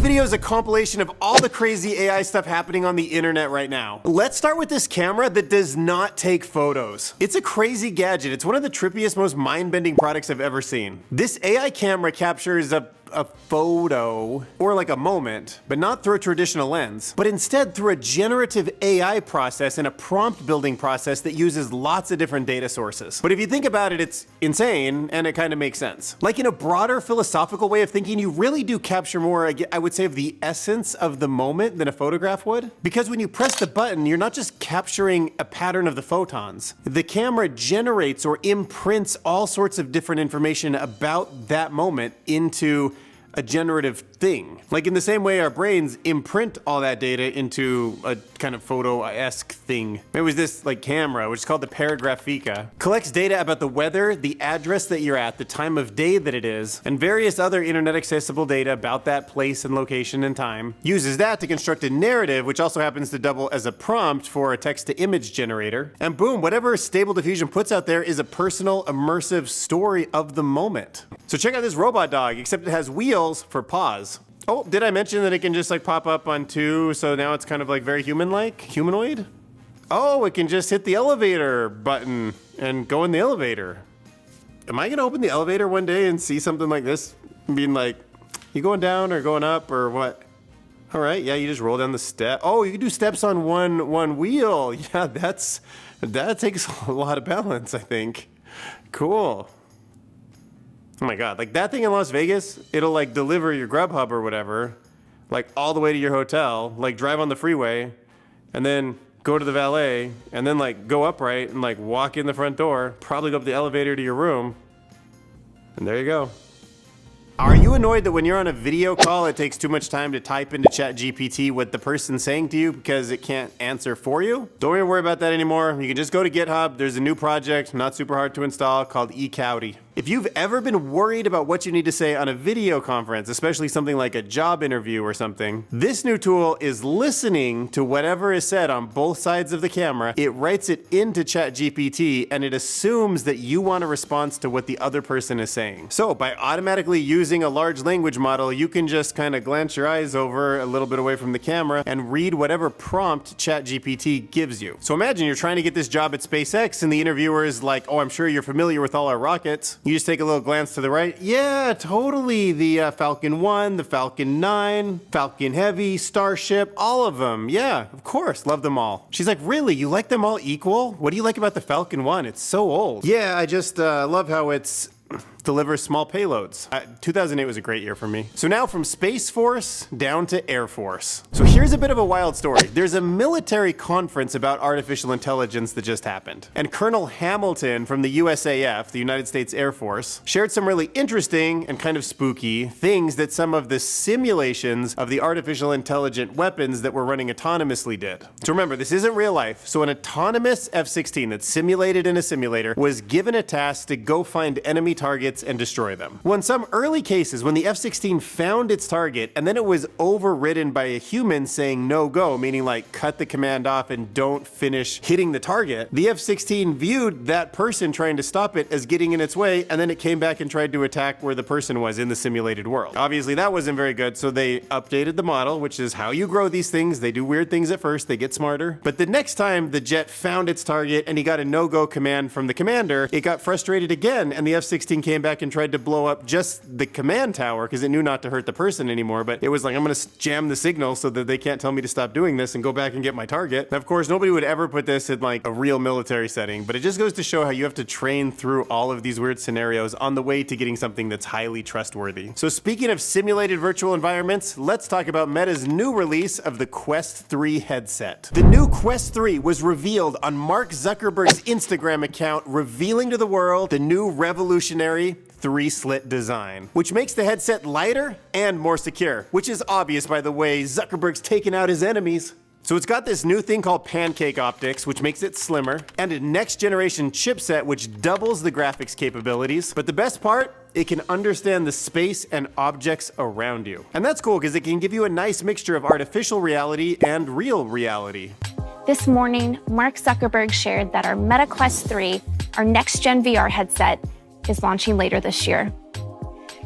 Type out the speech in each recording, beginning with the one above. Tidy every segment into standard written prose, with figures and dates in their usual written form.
video is a compilation of all the crazy AI stuff happening on the internet right now. Let's start with this camera that does not take photos. It's a crazy gadget. It's one of the trippiest, most mind-bending products I've ever seen. This AI camera captures a photo, or like a moment, but not through a traditional lens, but instead through a generative AI process and a prompt building process that uses lots of different data sources. But if you think about it, it's insane, and it kind of makes sense. Like in a broader philosophical way of thinking, you really do capture more, I would say, of the essence of the moment than a photograph would. Because when you press the button, you're not just capturing a pattern of the photons. The camera generates or imprints all sorts of different information about that moment into a generative thing. Like in the same way our brains imprint all that data into a kind of photo-esque thing. It was this like camera, which is called the Paragraphica, collects data about the weather, the address that you're at, the time of day that it is, and various other internet accessible data about that place and location and time. Uses that to construct a narrative, which also happens to double as a prompt for a text-to-image generator. And boom, whatever Stable Diffusion puts out there is a personal, immersive story of the moment. So check out this robot dog, except it has wheels for paws. Oh, did I mention that it can just like pop up on two, so now it's kind of like very human-like, humanoid? Oh, it can just hit the elevator button and go in the elevator. Am I gonna open the elevator one day and see something like this? Being like, you going down or going up or what? All right, yeah, you just roll down the step. Oh, you can do steps on one wheel. Yeah, that takes a lot of balance, I think. Cool. Oh my God, like that thing in Las Vegas, it'll like deliver your Grubhub or whatever, like all the way to your hotel, like drive on the freeway, and then go to the valet, and then like go upright and like walk in the front door, probably go up the elevator to your room, and there you go. Are you annoyed that when you're on a video call, it takes too much time to type into ChatGPT what the person's saying to you because it can't answer for you? Don't even worry about that anymore. You can just go to GitHub. There's a new project, not super hard to install, called Ecoute. If you've ever been worried about what you need to say on a video conference, especially something like a job interview or something, this new tool is listening to whatever is said on both sides of the camera. It writes it into ChatGPT, and it assumes that you want a response to what the other person is saying. So by automatically using a large language model, you can just kind of glance your eyes over a little bit away from the camera and read whatever prompt ChatGPT gives you. So imagine you're trying to get this job at SpaceX, and the interviewer is like, oh, I'm sure you're familiar with all our rockets. You just take a little glance to the right. Yeah, totally. The Falcon 1, the Falcon 9, Falcon Heavy, Starship, all of them. Yeah, of course. Love them all. She's like, really? You like them all equal? What do you like about the Falcon 1? It's so old. Yeah, I just love how it's delivers small payloads. 2008 was a great year for me. So now from Space Force down to Air Force. So here's a bit of a wild story. There's a military conference about artificial intelligence that just happened. And Colonel Hamilton from the USAF, the United States Air Force, shared some really interesting and kind of spooky things that some of the simulations of the artificial intelligent weapons that were running autonomously did. So remember, this isn't real life. So an autonomous F-16 that's simulated in a simulator was given a task to go find enemy targets and destroy them. Well, in some early cases, when the F-16 found its target and then it was overridden by a human saying no go, meaning like cut the command off and don't finish hitting the target, the F-16 viewed that person trying to stop it as getting in its way, and then it came back and tried to attack where the person was in the simulated world. Obviously, that wasn't very good, so they updated the model, which is how you grow these things. They do weird things at first, they get smarter. But the next time the jet found its target and he got a no-go command from the commander, it got frustrated again, and the F-16 came back and tried to blow up just the command tower because it knew not to hurt the person anymore, but it was like, I'm gonna jam the signal so that they can't tell me to stop doing this and go back and get my target. And of course, nobody would ever put this in like a real military setting, but it just goes to show how you have to train through all of these weird scenarios on the way to getting something that's highly trustworthy. So speaking of simulated virtual environments, let's talk about Meta's new release of the Quest 3 headset. The new Quest 3 was revealed on Mark Zuckerberg's Instagram account, revealing to the world the new revolutionary 3-slit design, which makes the headset lighter and more secure, which is obvious by the way Zuckerberg's taken out his enemies. So it's got this new thing called pancake optics, which makes it slimmer, and a next generation chipset which doubles the graphics capabilities. But the best part, it can understand the space and objects around you. And that's cool because it can give you a nice mixture of artificial reality and real reality. This morning, Mark Zuckerberg shared that our Meta Quest 3, our next-gen VR headset, is launching later this year.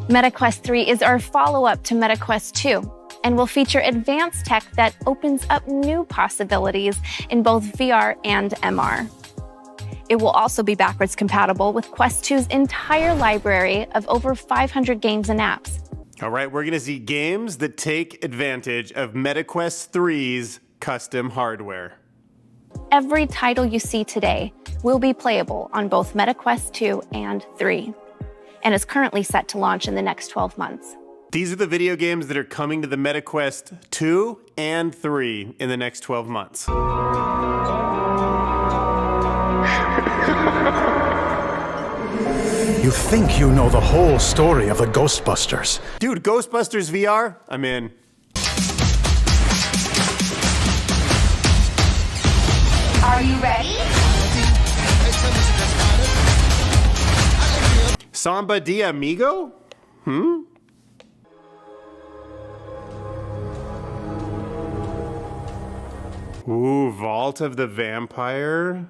MetaQuest 3 is our follow-up to MetaQuest 2 and will feature advanced tech that opens up new possibilities in both VR and MR. It will also be backwards compatible with Quest 2's entire library of over 500 games and apps. All right, we're gonna see games that take advantage of MetaQuest 3's custom hardware. Every title you see today will be playable on both MetaQuest 2 and 3, and is currently set to launch in the next 12 months. These are the video games that are coming to the MetaQuest 2 and 3 in the next 12 months. You think you know the whole story of the Ghostbusters. Dude, Ghostbusters VR? I'm in. Are you ready? Samba de Amigo? Ooh, Vault of the Vampire.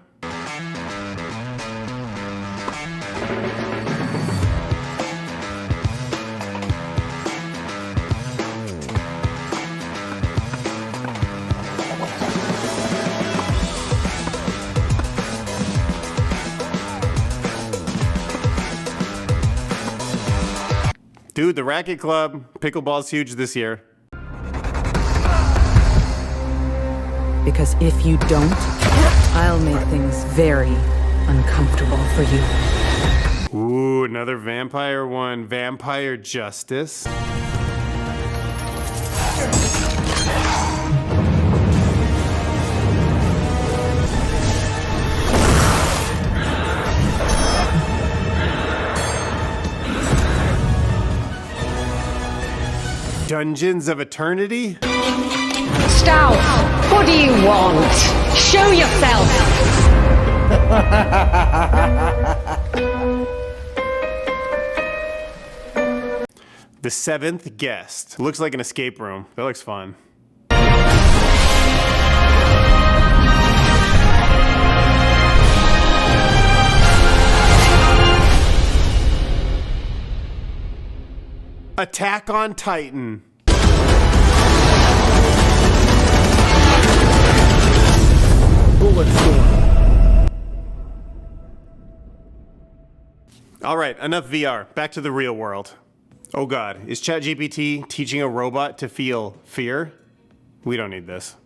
Dude, the Racket Club, pickleball's huge this year. Because if you don't, I'll make things very uncomfortable for you. Ooh, another vampire one. Vampire Justice. Dungeons of Eternity? Stout, what do you want? Show yourself! The Seventh Guest. Looks like an escape room. That looks fun. Attack on Titan. All right, enough VR. Back to the real world. Oh God, is ChatGPT teaching a robot to feel fear? We don't need this.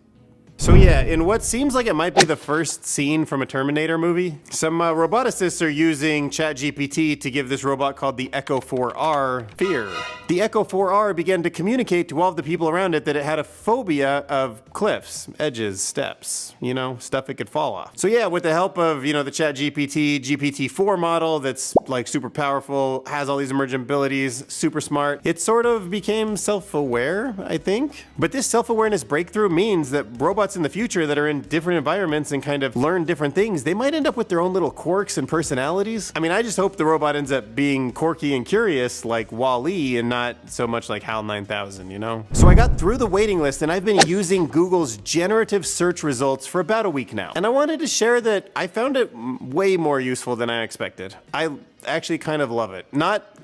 So yeah, in what seems like it might be the first scene from a Terminator movie, some roboticists are using ChatGPT to give this robot called the Echo 4R fear. The Echo 4R began to communicate to all of the people around it that it had a phobia of cliffs, edges, steps, you know, stuff it could fall off. So yeah, with the help of, you know, the ChatGPT GPT-4 model that's like super powerful, has all these emergent abilities, super smart, it sort of became self-aware, I think. But this self-awareness breakthrough means that robots in the future that are in different environments and kind of learn different things, they might end up with their own little quirks and personalities. I mean, I just hope the robot ends up being quirky and curious like Wall-E and not so much like HAL 9000, you know? So I got through the waiting list and I've been using Google's generative search results for about a week now. And I wanted to share that I found it way more useful than I expected. I actually kind of love it.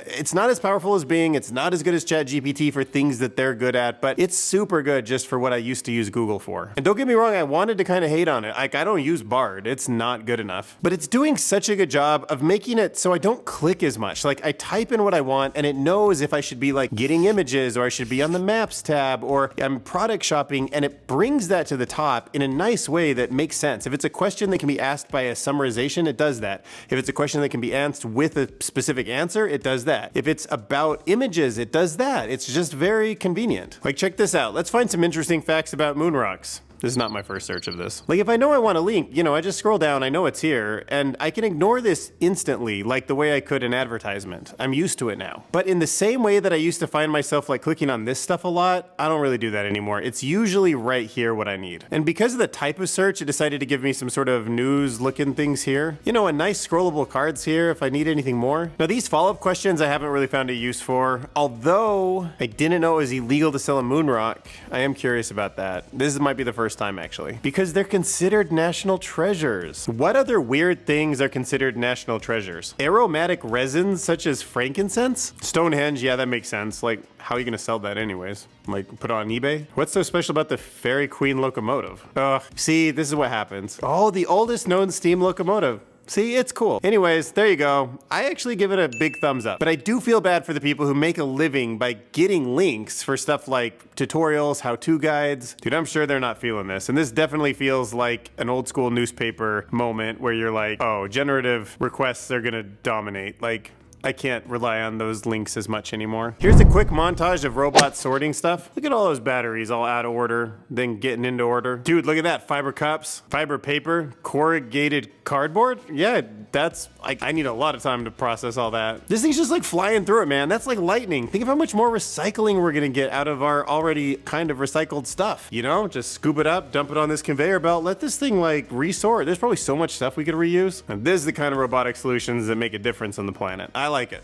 It's not as powerful as Bing, it's not as good as ChatGPT for things that they're good at, but it's super good just for what I used to use Google for. And don't get me wrong, I wanted to kind of hate on it. Like, I don't use Bard, it's not good enough. But it's doing such a good job of making it so I don't click as much. Like, I type in what I want and it knows if I should be like getting images or I should be on the Maps tab or I'm product shopping, and it brings that to the top in a nice way that makes sense. If it's a question that can be asked by a summarization, it does that. If it's a question that can be answered with a specific answer, it does that. If it's about images, it does that. It's just very convenient. Like, check this out. Let's find some interesting facts about moon rocks. This is not my first search of this. Like, if I know I want a link, you know, I just scroll down, I know it's here, and I can ignore this instantly, like the way I could an advertisement. I'm used to it now. But in the same way that I used to find myself like clicking on this stuff a lot, I don't really do that anymore. It's usually right here what I need. And because of the type of search, it decided to give me some sort of news looking things here. You know, a nice scrollable cards here if I need anything more. Now, these follow-up questions I haven't really found a use for, although I didn't know it was illegal to sell a moon rock. I am curious about that. This might be the first first time actually. Because they're considered national treasures. What other weird things are considered national treasures? Aromatic resins such as frankincense? Stonehenge, yeah, that makes sense. Like, how are you gonna sell that anyways? Like, put it on eBay? What's so special about the Fairy Queen locomotive? Ugh, see, this is what happens. Oh, the oldest known steam locomotive. See, it's cool. Anyways, there you go. I actually give it a big thumbs up. But I do feel bad for the people who make a living by getting links for stuff like tutorials, how-to guides. Dude, I'm sure they're not feeling this. And this definitely feels like an old school newspaper moment where you're like, oh, generative requests are gonna dominate. Like, I can't rely on those links as much anymore. Here's a quick montage of robots sorting stuff. Look at all those batteries all out of order, then getting into order. Dude, look at that. Fiber cups, fiber paper, corrugated cardboard. Yeah, that's, like, I need a lot of time to process all that. This thing's just like flying through it, man. That's like lightning. Think of how much more recycling we're gonna get out of our already kind of recycled stuff. You know, just scoop it up, dump it on this conveyor belt, let this thing like resort. There's probably so much stuff we could reuse. And this is the kind of robotic solutions that make a difference on the planet. I like it.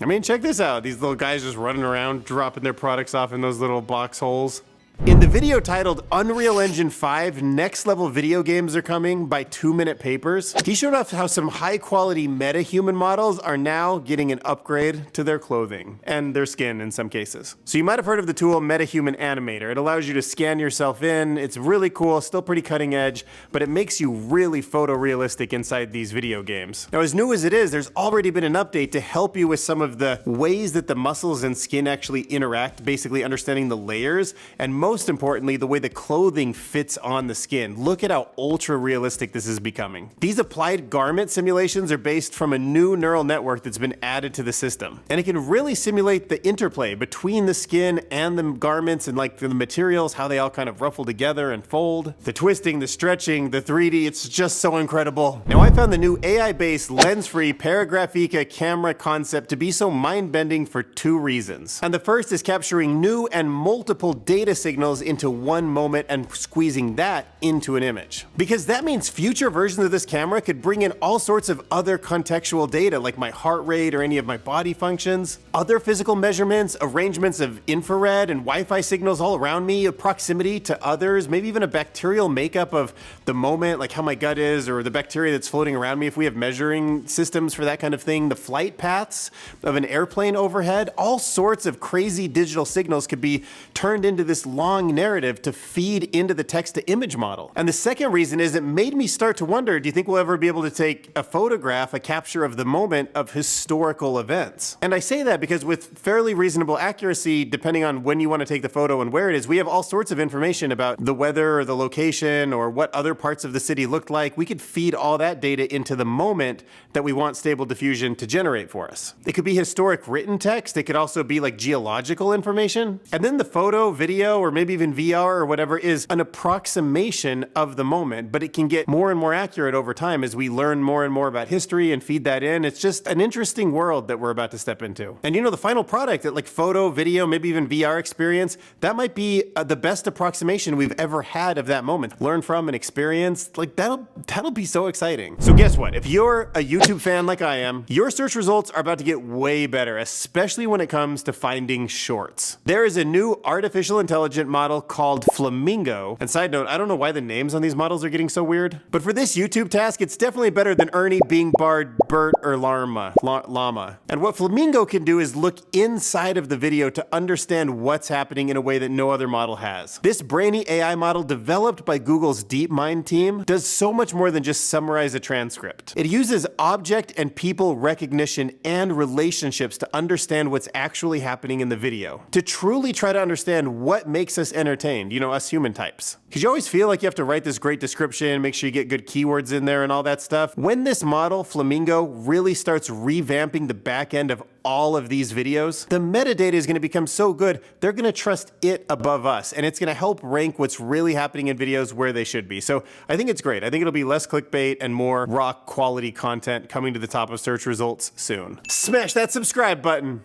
I mean, check this out. These little guys just running around, dropping their products off in those little box holes. In the video titled Unreal Engine 5 Next Level Video Games Are Coming by 2 Minute Papers, he showed off how some high quality meta-human models are now getting an upgrade to their clothing and their skin in some cases. So you might have heard of the tool MetaHuman Animator. It allows you to scan yourself in. It's really cool, still pretty cutting edge, but it makes you really photorealistic inside these video games. Now, as new as it is, there's already been an update to help you with some of the ways that the muscles and skin actually interact, basically understanding the layers, and most importantly, the way the clothing fits on the skin. Look at how ultra realistic this is becoming. These applied garment simulations are based from a new neural network that's been added to the system. And it can really simulate the interplay between the skin and the garments and like the materials, how they all kind of ruffle together and fold. The twisting, the stretching, the 3D, it's just so incredible. Now, I found the new AI-based lens-free Paragraphica camera concept to be so mind-bending for 2 reasons. And the first is capturing new and multiple data signals into one moment and squeezing that into an image. Because that means future versions of this camera could bring in all sorts of other contextual data like my heart rate or any of my body functions, other physical measurements, arrangements of infrared and Wi-Fi signals all around me, a proximity to others, maybe even a bacterial makeup of the moment, like how my gut is or the bacteria that's floating around me if we have measuring systems for that kind of thing, the flight paths of an airplane overhead, all sorts of crazy digital signals could be turned into this long narrative to feed into the text-to-image model. And the second reason is it made me start to wonder, do you think we'll ever be able to take a photograph, a capture of the moment of historical events? And I say that because with fairly reasonable accuracy, depending on when you want to take the photo and where it is, we have all sorts of information about the weather or the location or what other parts of the city looked like. We could feed all that data into the moment that we want Stable Diffusion to generate for us. It could be historic written text. It could also be like geological information. And then the photo, video, or maybe even VR or whatever is an approximation of the moment, but it can get more and more accurate over time as we learn more and more about history and feed that in. It's just an interesting world that we're about to step into. And you know, the final product, that like photo, video, maybe even VR experience, that might be the best approximation we've ever had of that moment. Learn from and experience, like that'll be so exciting. So guess what? If you're a YouTube fan like I am, your search results are about to get way better, especially when it comes to finding shorts. There is a new artificial intelligent model called Flamingo. And side note, I don't know why the names on these models are getting so weird, but for this YouTube task, it's definitely better than Ernie, Bing, Bard, Bert, or Llama. And what Flamingo can do is look inside of the video to understand what's happening in a way that no other model has. This brainy AI model developed by Google's DeepMind team does so much more than just summarize a transcript. It uses object and people recognition and relationships to understand what's actually happening in the video, to truly try to understand what makes us entertained, you know, us human types. Because you always feel like you have to write this great description, make sure you get good keywords in there and all that stuff. When this model, Flamingo, really starts revamping the back end of all of these videos, the metadata is going to become so good, they're going to trust it above us, and it's going to help rank what's really happening in videos where they should be. So I think it's great. I think it'll be less clickbait and more raw quality content coming to the top of search results soon. Smash that subscribe button.